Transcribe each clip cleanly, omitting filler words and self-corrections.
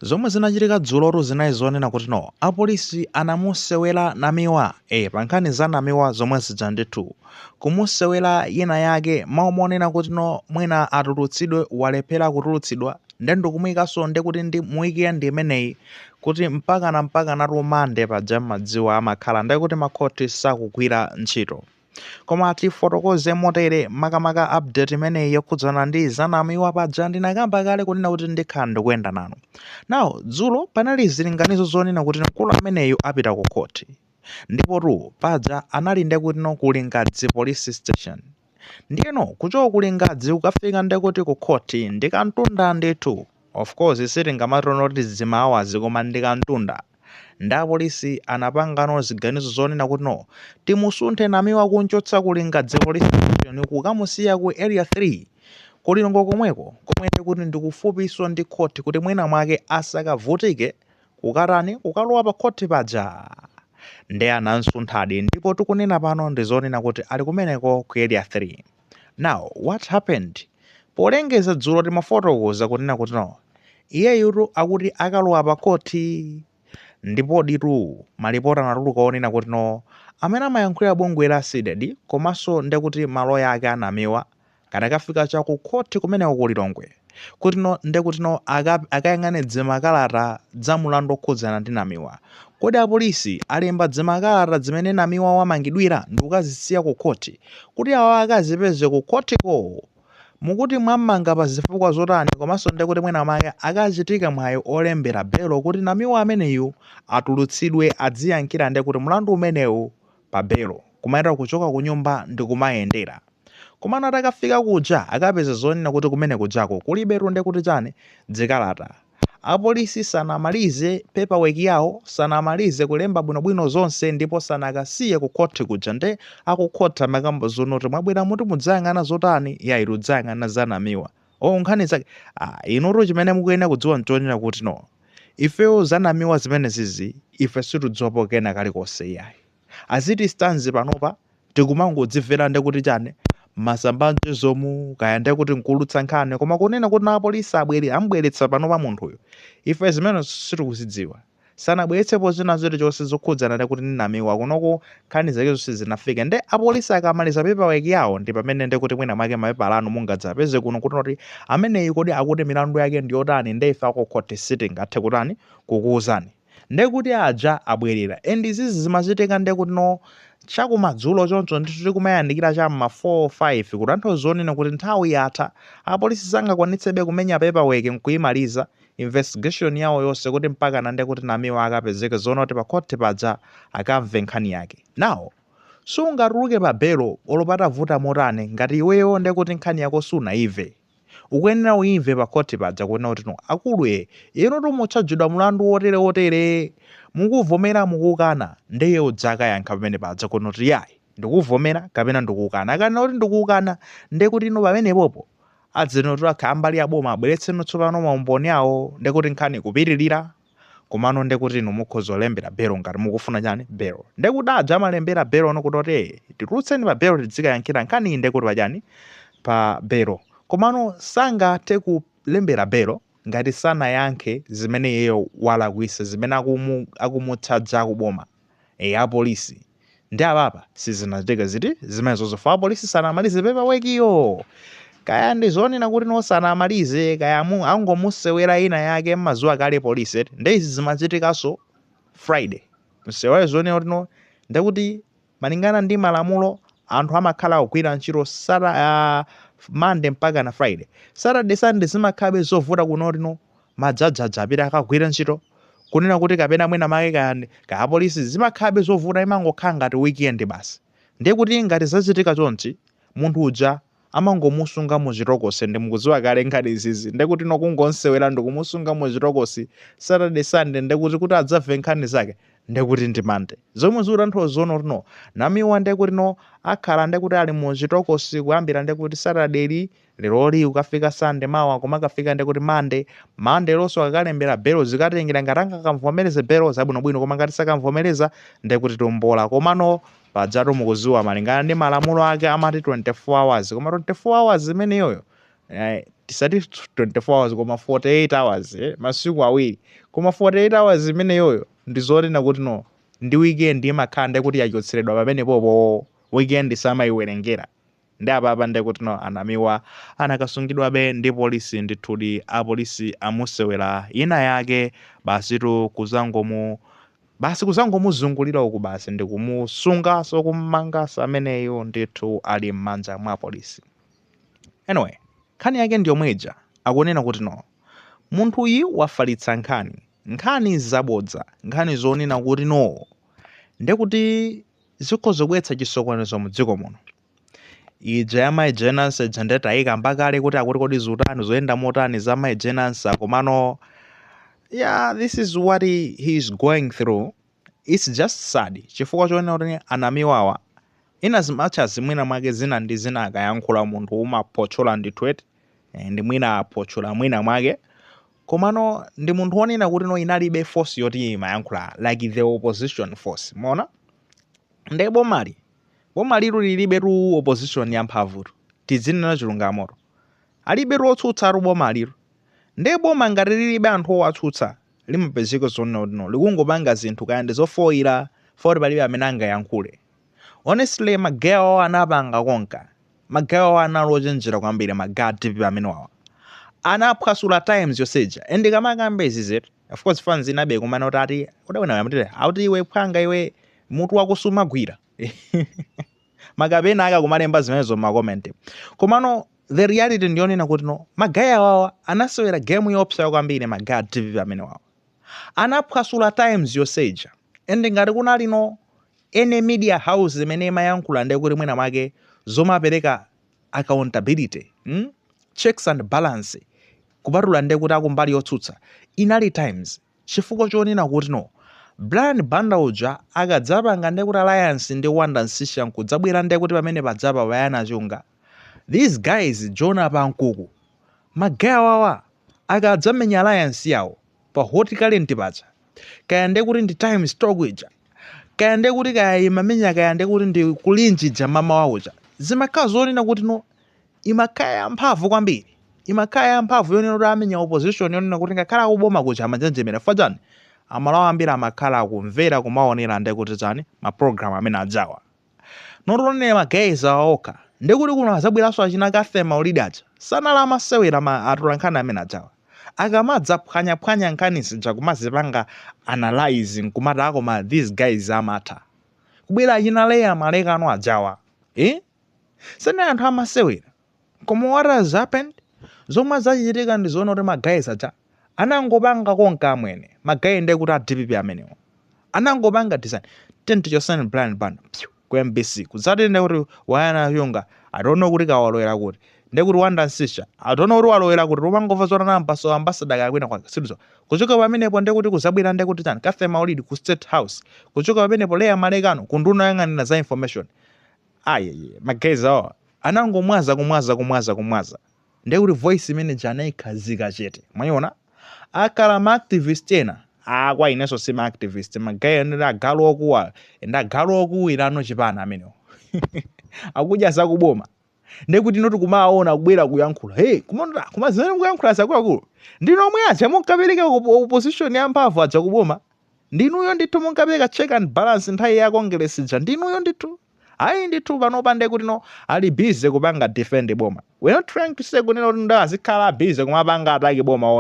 Zomwe zinachitika dzulotu zinayi zonena kuti apolisi anamusewera namiwa pa nkhani za namiwa zomwe zija ndithu kumusewera ina yake maomonena kuti mwina atulutsidwe walephera kutulutsidwa ndikumuyikanso kuti ndi muyikire ndi imeneyi kuti mpaka rumande paja m'madziwo amakhala ndikuti makhoti sakugwira ntchito. Koma tifotokoze motere makamaka update imeneyi yokhudzana ndi zanamiwa paja ndinakamba kale kunena kuti ndikhala ndikuyenda nanu. Now dzulo panali zilinganizo zonena kuti mkulu ameneyu apita ku khoti ndipo paja anali ndekuti ku Lingadzi police station ndiyeno kuchoka ku Lingadzi ukafika ndekuti ku khoti ndikantunda ndithu. Of course sitingamatono kuti zimawazi koma ndikantunda ndi apolisi anapangano ziganizo zonena kuti timusunthe namiwa kunchotsa ku Lingadzi police station kukamusiya ku area 3 kulilongo komweko komwe kuti ndikufupiso ndi khoti kuti mwina mwake asakavutike kukalowa pa khoti paja ndi anamsunthadi ndipo tikunena pano ndi zonena kuti ali kumeneko ku area 3. Now what happened? Polengeza dzulo timafotokoza kunena kuti iyeyu akuti akalowa pa khoti ndipo ditu malipoti anatuluka onena kuti amene amayankhulira bungwe la CDD komanso ndekuti maloya ake anamiwa kanakafika cha ku khoti kumeneko ku Lilongwe kuti ndekuti akayang'ane dzimakalata za mulandu okhudzana ndi namiwa. Kodi apolisi alemba dzimakalata zimene namiwa wamangidwira ndi kukazisiya ku khoti kuti awa akazipeze ku khotiko mukuti mwamanga pa zifukwa zotani komanso ndekuti mwina mwake akachitika mwayi olembera belo kuti namiwa ameneyu atulutsidwe adziyankhira ndekuti mlandu umenewu pa belo kumayenda kuchoka ku nyumba ndi kumayendera. Komano atakafika kuja akapeza zonena kuti kumene kujako kulibetu ndekuti chani dzikalata. Apolisi sanamalize paperwork yawo, sanamalize kulemba bwinobwino zonse ndipo sanakasiye ku khoti kuja nde akukhotha makambo zonoti mwabwera muti mudzayang'ana zotani yaitu dzayang'ana za namiwa. Nkhani zake inutu chimene mukuyenera kudziwa nchonena kuti ifewo za namiwa zimene zizi ife situdziwapo kena kalikonse iyayi. Aziti stanzi panopa tikumangodzimvera ndekuti chani masambanje zomu kaya ndekuti nkulutsa nkhani koma kunena kuti apolisi ambweretsa panopa munthuyo ife zimene sitikuzidziwa. Sanabweretsepo zina zilizonse zokhudzana ndekuti namiwa kunoko nkhani zake zonse zinafika nde apolisi akamaliza paperwork yawo ndi pamene ndekuti mwina mwake mapepala anu mungadzapeze kuno kuti ameneyi kodi akuti milandu yake ndi yotani nde ife ako khoti sitingathe kutani kukuwuzani ndekuti aja abwerera. And izizi zimachitika ndekuti chakumadzulo choncho ndithu tikumayandikira cham'ma 4-5 kutanthauza zonena kuti nthawi yatha apolisi sangakwanitsebe kumenya paperwork nkuyimaliza investigation yawo yonse kuti mpaka ndekuti namiwa akapezeke zonoti pa khoti paja akamve nkhani yake. Now sungatuluke pa belo olopata vuta motani ngati iweyo ndekuti nkhani yako sunaive ukuyenera uimve pa khoti paja kunena kuti akulu inu mutchajidwa mulandu wotere mukuvomera mukukana ndiye udzakayankha pamene paja kunoti yayi ndikuvomera kapena ndikukana. Akanena kuti ndikukana ndekuti pamenepopo adzenoti akhala mbali ya boma abweretseni tsopano maumboni awo ndekuti nkhani kupitirira komano ndekuti mukhoza olembera belo ngati mukufuna chani belo ndekuti aja amalembera belo kuti titulutseni pa belo tidzikayankhira nkhani ndekuti pachani pa belo komano sangathe kulembera belo ngati sanayankhe zimene iyeyo walakwisa zimene akumutsadza kuboma apolisi ndi apapa sizinachitika ziti zimenezo zofa apolisi sanamalize paperwork iyo kaya ndi zonena kuti sanamalize kaya angomusewera ina yake m'mazuwa kale polisi ndi izi zimachitikanso Friday msewera zonena kuti ndekuti malingana ndi malamulo anthu amakhala kugwira ntchito Monday mpaka na Friday. Saturday Sunday zimakhabe zovuta kunoti majaji apita akagwira ntchito kunena kuti kapena mwina make ka apolisi zimakhabe zovuta imangokhala ngati weekend basi. Ndiye kuti ngati zachitika chonchi munthu uja amangomusunga muchitokosi ndi mukudziwa kale nkhani izizi ndekuti kungonsewera ndikumusunga muchitokosi Saturday Sunday ndekuti adzamve nkhani zake ndekuti ndi Monday. Zomwe zikutanthauza zono namiwa ndekuti akhala ndekuti ali muchitokosi kuyambira ndekuti Saturday leroli ukafika Sunday mawa koma akafika ndekuti Monday lonso akalembera belo zikatengera ngati angakamvomereze belo zabwinobwino koma ngati sakamvomereza ndekuti tombola komano pajatu mukudziwa malingana ndi malamulo ake amati 24 hours koma 24 hours imeneyoyo tisati 24 hours koma 48 hours masiku awiri koma 48 hours imeneyoyo ndizonena kuti no ndi weekend imakhala ndi kuti yachotseredwa pamenepopo weekend samayiwerengera ndi apapa ndi kuti no anamiwa anakasungidwabe ndi polisi ndithudi apolisi amusewera ina yake basitu kuzangomuzungulira uku basi ndi kumusunga sokummanga ameneyo ndithu ali m'manja mwa polisi. Anyway, nkhani yake ndiyomweja akunena kuti no munthu uyu wafalitsa nkhani zabodza, nkhani zonena kuti no ndekuti zikhoza kubweretsa chisokonezo mu dziko muno. Ija ya Mayijenansi jandeta ayikamba kale kuti akuti kodi zutani zoyenda motani za Mayijenansi akomano yeah, this is what he is going through. It's just sad chifukwa choonena kuti anamiwawa ina zimacha zimwina mwake zina ndi zina akayankhula munthu umaphotchola ndithweti ndi mwina aphotchola mwina mwake komano ndi munthu wonena kuti no inalibe force yoti imayankhula like the opposition force mona ndi bomali lilibetu opposition yamphamvutu tizinena chilungamoto alibetu otsutsa bomaliru ndi boma ngati lilibe anthu owatsutsa limapezeka zonena kuti no likungopanga zinthu kaya ndi zofoira foti palibe amene angayankhule. Honestly magawo anapanga konka magawo analochenjera kwambiri magadi amene wawa anaphwasula times yoseja and kamakambe izizetu of course fans inabe kumana utati udawena yamtire auti iwe phanga iwe mutu wakusuma gwira magabena aka kumalemba zimenezo ma comment komano the reality ndiyonena kuti no magaya wawa anasewera game yopsa kwambiri magadi amene wawa anaphwasula times yoseja and ngati kunali no any media house imene imayankhula ndi kuti mwina mwake zomapereka accountability checks and balance kupatula ndi kuti akumbali yotsutsa inali times chifukwa chonena kuti no Brian Banda uja akadzapanga ndi kuti alliance ndi Wanda Nsisha nkudzabwera ndi kuti pamene padzapa wayana chunga these guys Jona Pankuku magaya wawa akadzamenya alliance yawo pa hot talent pacha kaya ndi kuti ndi time stock ija kaya ndi kuti kaya imamenya kaya ndi kuti ndi kulinjija mama wauja zimakhala zonena kuti no imakaya mphamvu kwambiri imakaya mphamvu yonena kuti amenya opposition yonena kuti ngakhala kuboma kuja amanjenjemera fajani amalawa ambiri amakhala akumvera kumaonera ndi kuti chani ma program amene adzawa notonene magayisa okha ndi kuti kuno azabweranso achina kathema ulidacha sanala amasewera ma atulankhani amene adzawa akamadza phwanya nkhani zija kumazipanga analyze nkumati akoma these guys amatha kubwera achina leya malekano adzawa sene anthu amasewera koma what has happened zomwe zachitika ndi zoona kuti magayisa aja anangopanga konka amwene magayi ndi kuti adpp amenewo anangopanga design tenti chosani Brian Banda ku MBC kudzati ndi kuti wayana yunga I don't know kuti kawaloera kuti ndi kuti Wanda Nsisha I don't know kuti walowera kuti romangova zona namba so ambassador kakwina kwa sizo kuchoka pamenepo ndi kuti kuzabwera ndi kuti chani Kathema Maulidi ku State House kuchoka pamenepo leya malekano kunduna yang'anira za information magayi awa anangomwaza kumwaza ndi kuti voice manager anayikhazika chete mwayiona akala ma activist ena kwa ineso sima activist magayi ndi agalo okuwa ndi agalo okuwira ano chipana amenewo akudya zakuboma ndi kuti noti kumaona kubwera kuyankhula kumazimene kuyankhula zakuluakulu ndino omwe aja munkapereka opposition yamphamvu aja kuboma ndinuyo ndithu munkapereka check and balance nthawi ya Congress ija ndinuyo ndithu ayi ndithu panopa ndi kuti no ali busy kupanga defend boma we're not trying to say kunena kuti ndo azikhala busy kumapanga ataki boma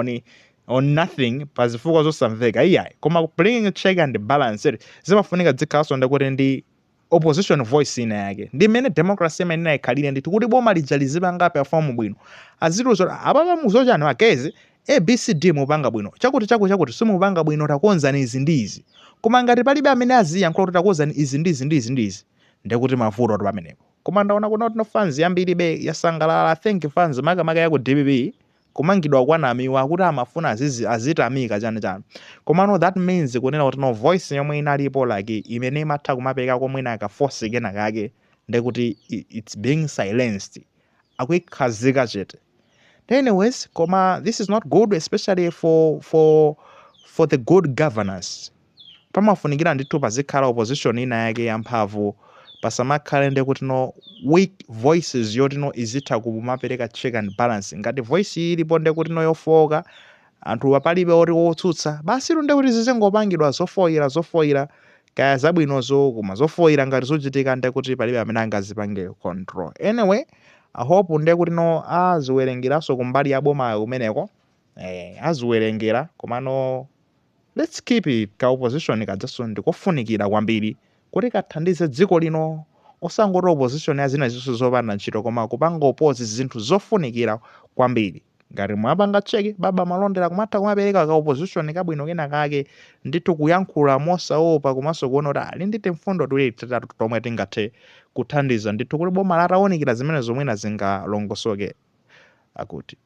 on nothing pazifukwa zosamveka iyayi koma bringing check and balance zimafunika dzikhalanso ndi kuti ndi opposition voice ina yake ndi mmene democracy imene inayikhalire ndithu kuti boma lija lizipanga perform bwino azituzo apapa muzochani makezi ABCD mupanga bwino chakuti simupanga bwino takonzani izi ndi izi koma ngati palibe amene aziyankhula kuti takonzani izi ndi izi ndekuti mavuto ati pamenepo koma ndaona kuna kuti no fans yambiri be yasangalala thank fans makamaka yako DPP kumangidwa kwa namiwa kuti amafuna azitamika chani koma no that means kunena kuti no voice yomwe inalipo like imene imatha kumapeka komwena akaforce kena kake ndekuti it's being silenced akuikhazika chete. Anyways, koma this is not good especially for the good governance. Pamafunikira ndithu pazikhala opposition ina yake yamphamvu pasamakhale ndi kuti weak voices yoti izitha kumapereka check and balance. Ngati voice ilipo ndi kuti yofowoka anthu apalibe oti wotsutsa basi lunde kuti zizingopangidwa zofoyira kaya zabwinozo koma zofoyira ngati zochitika ndi kuti palibe amene angazipange control. Anyway, I hope ndi kuti aziwerengeranso kumbali ya boma kumeneko aziwerengera komano let's keep it ka opposition kadzaso ndikofunikira kwambiri kuti kathandize dziko lino osangoti opposition yazina zinso zopanda ntchito koma kupanga opozi zinthu zofunikira kwambiri. Ngati mwapanga cheke baba malondera kumatha kumapereka ka opposition kabwino kena kake ndithu kuyankhula mosaopa komanso kuona kuti ali ndite mfundo tiwiri titatu tomwe tingathe kuthandiza ndithu kuti boma latawonikira zimene zomwena zingalongosoke akuti